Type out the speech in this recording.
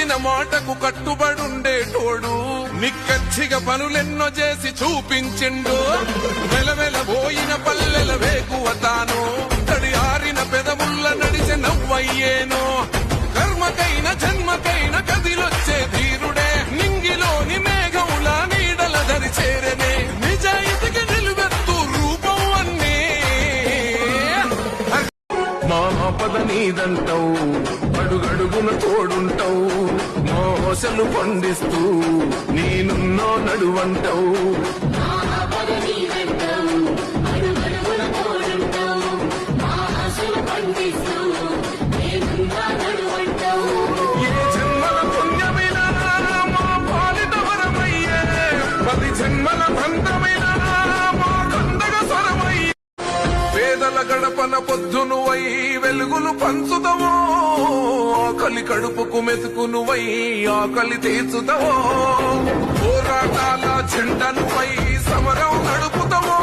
ఇచ్చిన మాటకు కట్టుబడుండేటోడు నిక్కచ్చిగా పనులెన్నో చేసి చూపించిండు వెలవెలబోయిన పల్లెల వేకువ తాను తడి ఆరిన పెదముల్ల నడిచే నవ్వయ్యేను కర్మకైన జన్మకైన కదిలొచ్చే ధీరుడే నింగిలోని మేఘముల నీడల దరి చేరనే నిజాయితీకి నిలువెత్తు రూపం అన్నీ మా పద నీదంటావు అడుగడుగున తోడుంటావు మోసలు పండిస్తూ నేనున్నో నడువంటావు ఏ జన్మల పుణ్యమైనా మా పాలిట వరమయ్యే 10 జన్మల బంధమైనా మా కందగ స్వరమయ్యే పేదల గడపన పొద్దునువై వెలుగులు పంచుదవో ఆకలి కడుపుకు మెతుకునువై ఆకలి తీర్చుదవో పోరాటాల జెండనువై సమరం నడుపుతావో